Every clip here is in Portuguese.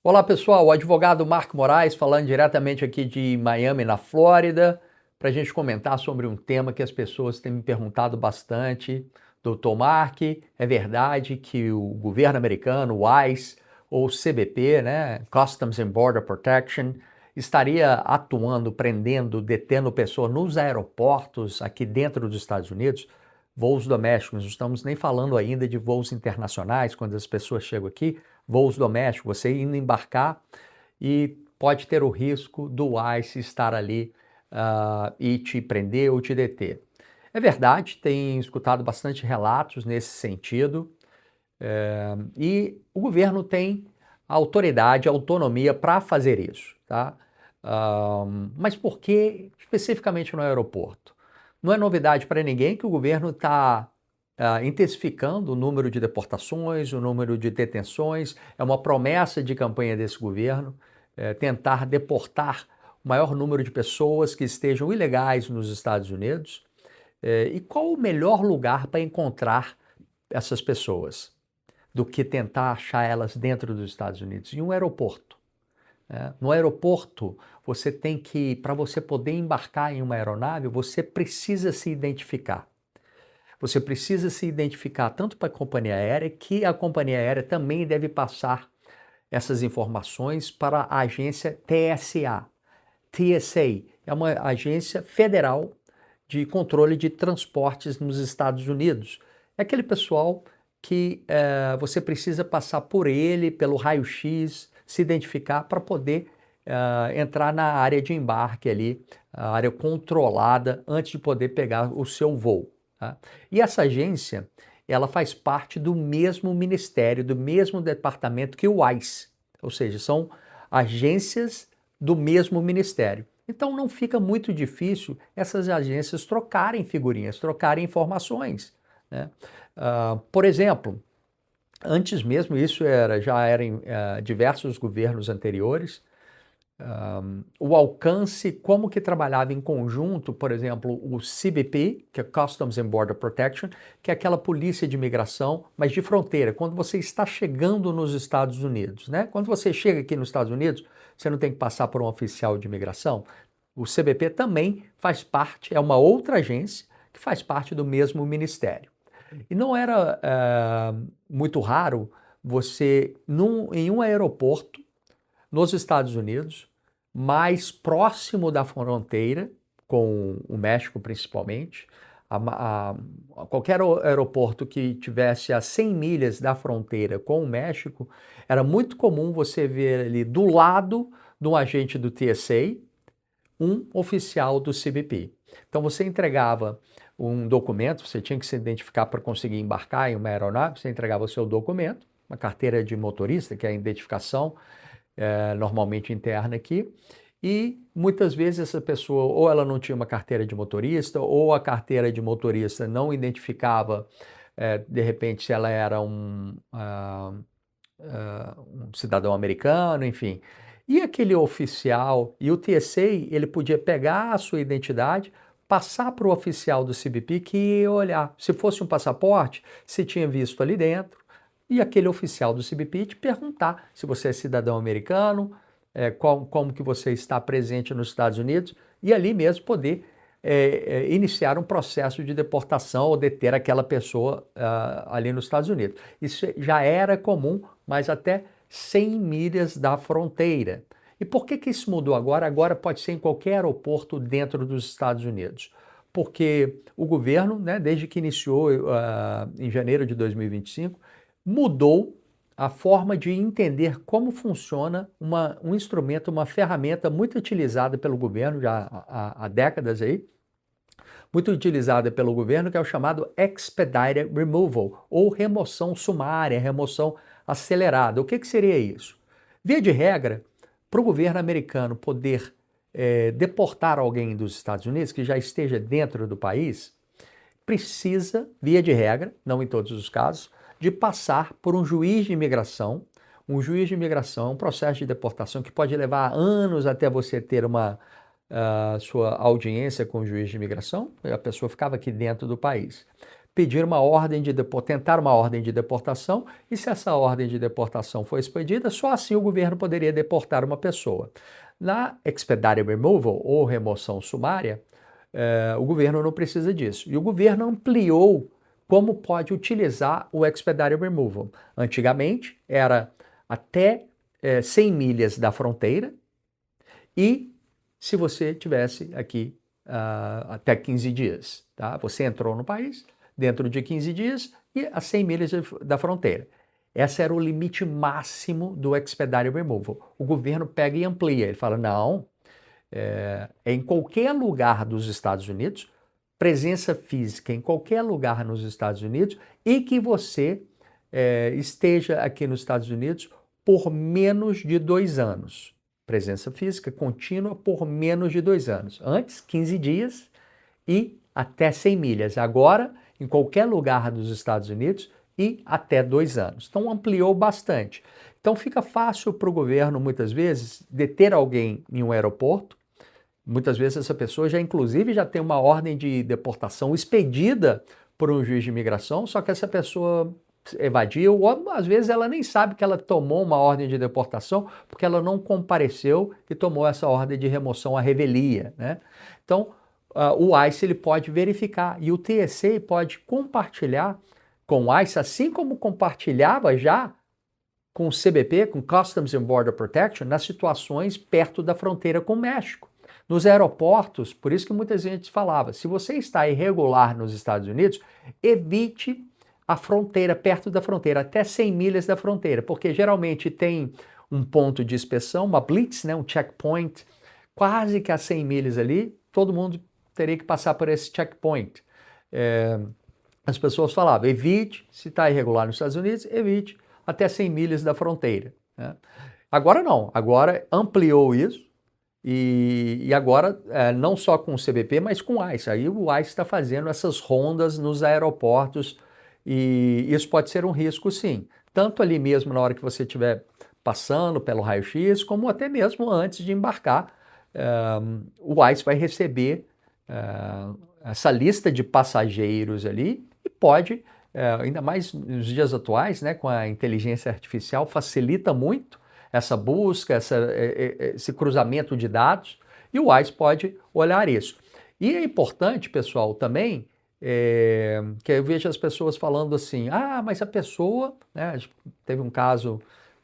Olá pessoal, o advogado Marco Moraes falando diretamente aqui de Miami, na Flórida, para a gente comentar sobre um tema que as pessoas têm me perguntado bastante. Doutor Mark, é verdade que o governo americano, o ICE, ou CBP, né, Customs and Border Protection, estaria atuando, prendendo, detendo pessoas nos aeroportos aqui dentro dos Estados Unidos? Voos domésticos, não estamos nem falando ainda de voos internacionais, quando as pessoas chegam aqui, voos domésticos, você indo embarcar e pode ter o risco do ICE estar ali e te prender ou te deter. É verdade, tem escutado bastante relatos nesse sentido, e o governo tem a autoridade, a autonomia para fazer isso, tá? Mas por que especificamente no aeroporto? Não é novidade para ninguém que o governo está intensificando o número de deportações, o número de detenções. É uma promessa de campanha desse governo tentar deportar o maior número de pessoas que estejam ilegais nos Estados Unidos. E qual o melhor lugar para encontrar essas pessoas do que tentar achar elas dentro dos Estados Unidos? Em um aeroporto. No aeroporto, você tem que, para você poder embarcar em uma aeronave, você precisa se identificar. Você precisa se identificar tanto para a companhia aérea, que a companhia aérea também deve passar essas informações para a agência TSA. TSA é uma agência federal de controle de transportes nos Estados Unidos. É aquele pessoal que você precisa passar por ele, pelo raio-x, se identificar para poder entrar na área de embarque ali, a área controlada, antes de poder pegar o seu voo. Tá? E essa agência, ela faz parte do mesmo ministério, do mesmo departamento que o ICE, ou seja, são agências do mesmo ministério. Então não fica muito difícil essas agências trocarem figurinhas, trocarem informações, né? Por exemplo, antes mesmo, já era em diversos governos anteriores, o alcance, como que trabalhava em conjunto, por exemplo, o CBP, que é Customs and Border Protection, que é aquela polícia de imigração, mas de fronteira, quando você está chegando nos Estados Unidos, né? Quando você chega aqui nos Estados Unidos, você não tem que passar por um oficial de imigração. O CBP também faz parte, é uma outra agência que faz parte do mesmo ministério. E não era muito raro você, em um aeroporto, nos Estados Unidos, mais próximo da fronteira, com o México principalmente, qualquer aeroporto que tivesse a 100 milhas da fronteira com o México, era muito comum você ver ali do lado de um agente do TSA, um oficial do CBP. Então você entregava um documento, você tinha que se identificar para conseguir embarcar em uma aeronave, você entregava o seu documento, uma carteira de motorista, que é a identificação normalmente interna aqui, e muitas vezes essa pessoa ou ela não tinha uma carteira de motorista, ou a carteira de motorista não identificava, de repente, se ela era um cidadão americano, enfim. E aquele oficial, e o TSA, ele podia pegar a sua identidade, passar para o oficial do CBP que ia olhar. Se fosse um passaporte, se tinha visto ali dentro, e aquele oficial do CBP te perguntar se você é cidadão americano, como que você está presente nos Estados Unidos, e ali mesmo poder iniciar um processo de deportação ou deter aquela pessoa ali nos Estados Unidos. Isso já era comum, mas até 100 milhas da fronteira. E por que isso mudou agora? Agora pode ser em qualquer aeroporto dentro dos Estados Unidos. Porque o governo, né, desde que iniciou em janeiro de 2025, mudou a forma de entender como funciona um instrumento, uma ferramenta muito utilizada pelo governo já há décadas aí, muito utilizada pelo governo, que é o chamado Expedited Removal, ou remoção sumária, remoção acelerada. O que seria isso? Via de regra, para o governo americano poder deportar alguém dos Estados Unidos que já esteja dentro do país, precisa, via de regra, não em todos os casos, de passar por um juiz de imigração. Um juiz de imigração, um processo de deportação que pode levar anos até você ter uma sua audiência com o juiz de imigração, a pessoa ficava aqui dentro do país. pedir uma ordem de tentar uma ordem de deportação, e se essa ordem de deportação for expedida, só assim o governo poderia deportar uma pessoa. Na expedited removal, ou remoção sumária, o governo não precisa disso. E o governo ampliou como pode utilizar o expedited removal. Antigamente era até 100 milhas da fronteira, e se você tivesse aqui até 15 dias, tá? Você entrou no país dentro de 15 dias e a 100 milhas da fronteira. Esse era o limite máximo do expedited removal. O governo pega e amplia. Ele fala, não, em qualquer lugar dos Estados Unidos, presença física em qualquer lugar nos Estados Unidos, e que você esteja aqui nos Estados Unidos por menos de 2 anos. Presença física contínua por menos de 2 anos. Antes, 15 dias e até 100 milhas. Agora, em qualquer lugar dos Estados Unidos e até 2 anos. Então, ampliou bastante. Então, fica fácil para o governo, muitas vezes, deter alguém em um aeroporto. Muitas vezes essa pessoa inclusive, já tem uma ordem de deportação expedida por um juiz de imigração, só que essa pessoa evadiu, ou às vezes ela nem sabe que ela tomou uma ordem de deportação, porque ela não compareceu e tomou essa ordem de remoção à revelia, né? Então, o ICE ele pode verificar, e o TSA pode compartilhar com o ICE, assim como compartilhava já com o CBP, com Customs and Border Protection, nas situações perto da fronteira com o México. Nos aeroportos, por isso que muita gente falava, se você está irregular nos Estados Unidos, evite a fronteira, perto da fronteira, até 100 milhas da fronteira, porque geralmente tem um ponto de inspeção, uma blitz, né, um checkpoint, quase que a 100 milhas ali, todo mundo teria que passar por esse checkpoint. As pessoas falavam, evite, se está irregular nos Estados Unidos, evite até 100 milhas da fronteira, né? Agora não, agora ampliou isso, e agora não só com o CBP, mas com o ICE. Aí o ICE está fazendo essas rondas nos aeroportos, e isso pode ser um risco, sim. Tanto ali mesmo na hora que você estiver passando pelo raio-x, como até mesmo antes de embarcar. O ICE vai receber essa lista de passageiros ali e pode, ainda mais nos dias atuais, né, com a inteligência artificial, facilita muito essa busca, esse cruzamento de dados, e o ICE pode olhar isso. E é importante, pessoal, também, que eu vejo as pessoas falando assim, mas a pessoa, né, teve um caso,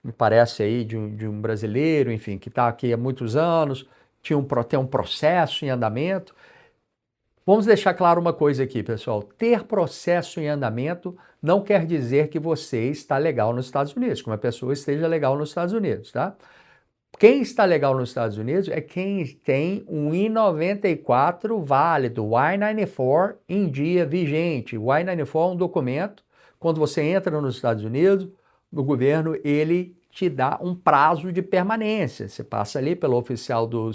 me parece aí, de um brasileiro, enfim, que está aqui há muitos anos, tem um processo em andamento. Vamos deixar claro uma coisa aqui, pessoal. Ter processo em andamento não quer dizer que você está legal nos Estados Unidos, que uma pessoa esteja legal nos Estados Unidos, tá? Quem está legal nos Estados Unidos é quem tem um I-94 válido, o I-94 em dia vigente. O I-94 é um documento, quando você entra nos Estados Unidos, o governo, ele te dá um prazo de permanência. Você passa ali pelo oficial do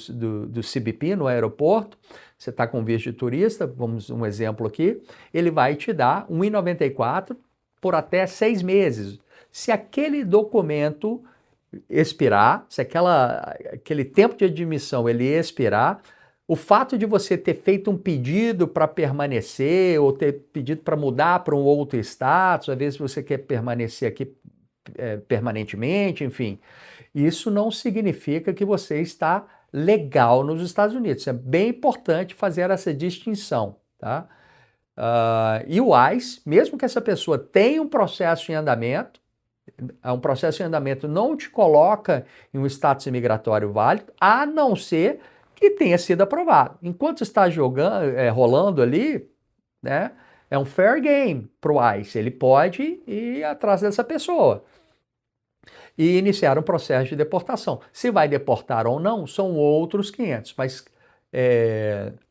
CBP no aeroporto, você está com visto de turista, vamos um exemplo aqui, ele vai te dar um I-94 por até 6 meses. Se aquele documento expirar, se aquele tempo de admissão ele expirar, o fato de você ter feito um pedido para permanecer ou ter pedido para mudar para um outro status, às vezes você quer permanecer aqui permanentemente, enfim, isso não significa que você está legal nos Estados Unidos. É bem importante fazer essa distinção, tá? E o ICE, mesmo que essa pessoa tenha um processo em andamento, um processo em andamento não te coloca em um status imigratório válido, a não ser que tenha sido aprovado. Enquanto está rolando ali, né, é um fair game para o ICE. Ele pode ir atrás dessa pessoa e iniciar um processo de deportação. Se vai deportar ou não, são outros 500, mas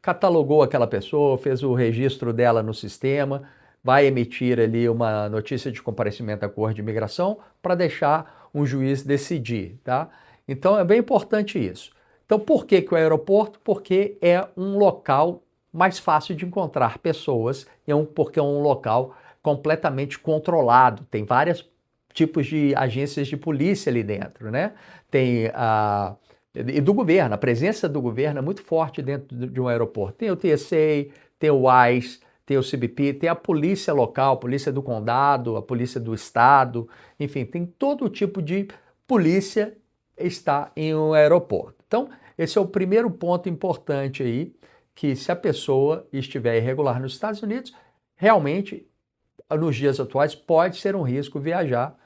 catalogou aquela pessoa, fez o registro dela no sistema, vai emitir ali uma notícia de comparecimento à Corte de Imigração para deixar um juiz decidir, tá? Então é bem importante isso. Então por que o aeroporto? Porque é um local mais fácil de encontrar pessoas, porque é um local completamente controlado, tem vários tipos de agências de polícia ali dentro, né? Tem e do governo, a presença do governo é muito forte dentro de um aeroporto. Tem o TSA, tem o ICE, tem o CBP, tem a polícia local, a polícia do condado, a polícia do estado, enfim, tem todo tipo de polícia está em um aeroporto. Então, esse é o primeiro ponto importante aí, que se a pessoa estiver irregular nos Estados Unidos, realmente, nos dias atuais, pode ser um risco viajar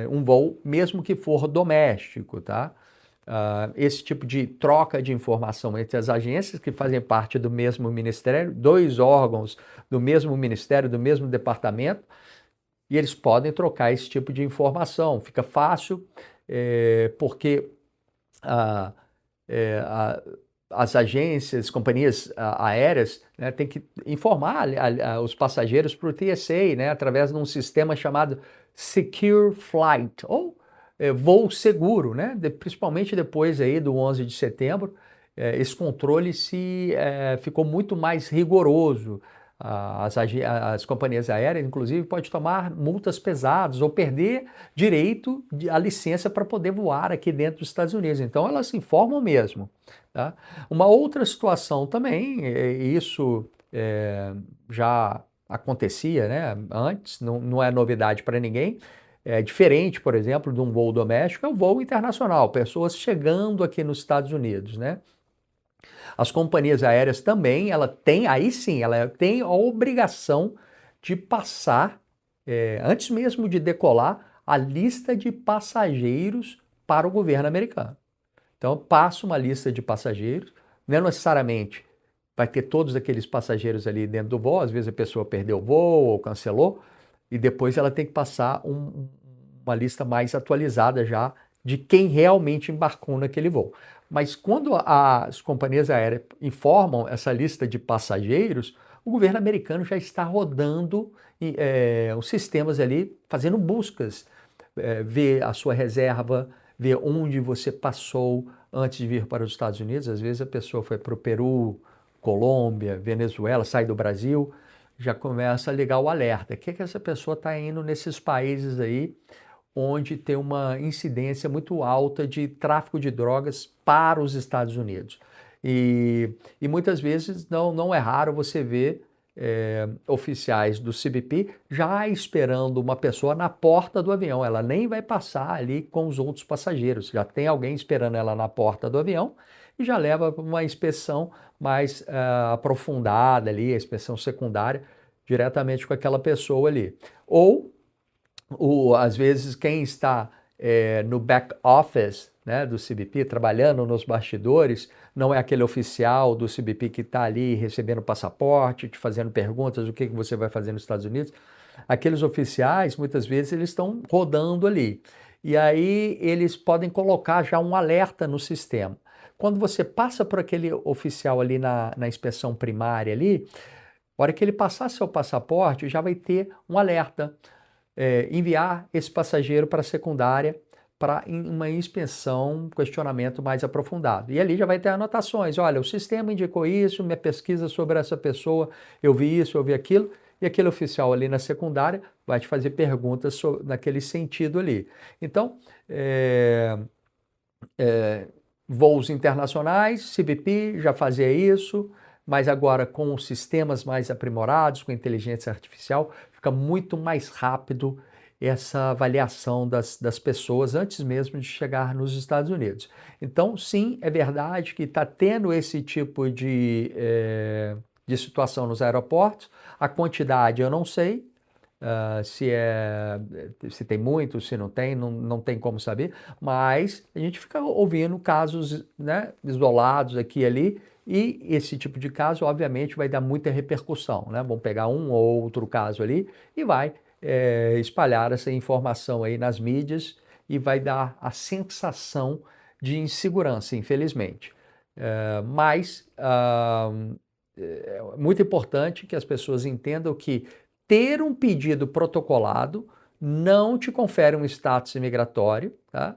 um voo, mesmo que for doméstico, tá? Esse tipo de troca de informação entre as agências que fazem parte do mesmo ministério, dois órgãos do mesmo ministério, do mesmo departamento, e eles podem trocar esse tipo de informação. Fica fácil, porque as agências, companhias aéreas, né, têm que informar os passageiros para o TSA, né, através de um sistema chamado Secure Flight, ou voo seguro, né, principalmente depois aí do 11 de setembro, esse controle ficou muito mais rigoroso. As companhias aéreas, inclusive, podem tomar multas pesadas ou perder direito à licença para poder voar aqui dentro dos Estados Unidos. Então, elas se informam mesmo. Tá? Uma outra situação também, isso já acontecia, né, antes, não é novidade para ninguém. É diferente, por exemplo, de um voo doméstico, é um voo internacional, pessoas chegando aqui nos Estados Unidos, né? As companhias aéreas também, aí sim, ela tem a obrigação de passar, antes mesmo de decolar, a lista de passageiros para o governo americano. Então, passa uma lista de passageiros, não necessariamente vai ter todos aqueles passageiros ali dentro do voo, às vezes a pessoa perdeu o voo ou cancelou, e depois ela tem que passar uma lista mais atualizada já de quem realmente embarcou naquele voo. Mas quando as companhias aéreas informam essa lista de passageiros, o governo americano já está rodando os sistemas ali, fazendo buscas, ver a sua reserva, ver onde você passou antes de vir para os Estados Unidos. Às vezes a pessoa foi para o Peru, Colômbia, Venezuela, sai do Brasil, já começa a ligar o alerta. O que essa pessoa está indo nesses países aí onde tem uma incidência muito alta de tráfico de drogas para os Estados Unidos. E muitas vezes não é raro você ver oficiais do CBP já esperando uma pessoa na porta do avião. Ela nem vai passar ali com os outros passageiros. Já tem alguém esperando ela na porta do avião e já leva para uma inspeção mais aprofundada ali, a inspeção secundária, diretamente com aquela pessoa ali. Ou às vezes quem está no back office, né, do CBP, trabalhando nos bastidores, não é aquele oficial do CBP que está ali recebendo passaporte, te fazendo perguntas, o que você vai fazer nos Estados Unidos. Aqueles oficiais, muitas vezes, eles estão rodando ali. E aí eles podem colocar já um alerta no sistema. Quando você passa por aquele oficial ali na inspeção primária ali, a hora que ele passar seu passaporte, já vai ter um alerta. Enviar esse passageiro para a secundária para uma inspeção, um questionamento mais aprofundado. E ali já vai ter anotações. Olha, o sistema indicou isso, minha pesquisa sobre essa pessoa, eu vi isso, eu vi aquilo. E aquele oficial ali na secundária vai te fazer perguntas naquele sentido ali. Então, voos internacionais, CBP já fazia isso, mas agora com sistemas mais aprimorados, com inteligência artificial, fica muito mais rápido essa avaliação das pessoas antes mesmo de chegar nos Estados Unidos. Então, sim, é verdade que está tendo esse tipo de situação nos aeroportos. A quantidade eu não sei, se tem muito, se não tem, não tem como saber, mas a gente fica ouvindo casos, né, isolados aqui e ali, e esse tipo de caso, obviamente, vai dar muita repercussão, né? Vão pegar um ou outro caso ali e vai espalhar essa informação aí nas mídias e vai dar a sensação de insegurança, infelizmente. Mas é muito importante que as pessoas entendam que ter um pedido protocolado não te confere um status imigratório, tá?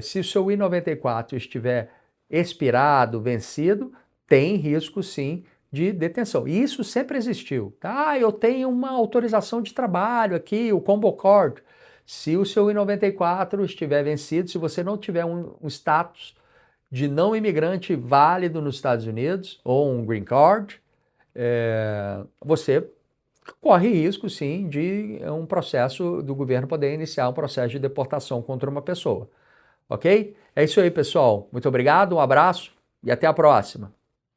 Se o seu I-94 estiver expirado, vencido, tem risco sim de detenção. E isso sempre existiu. Tá? Eu tenho uma autorização de trabalho aqui, o Combo Card. Se o seu I-94 estiver vencido, se você não tiver um status de não imigrante válido nos Estados Unidos, ou um Green Card, você corre risco, sim, de um processo do governo poder iniciar um processo de deportação contra uma pessoa. Ok? É isso aí, pessoal. Muito obrigado, um abraço e até a próxima.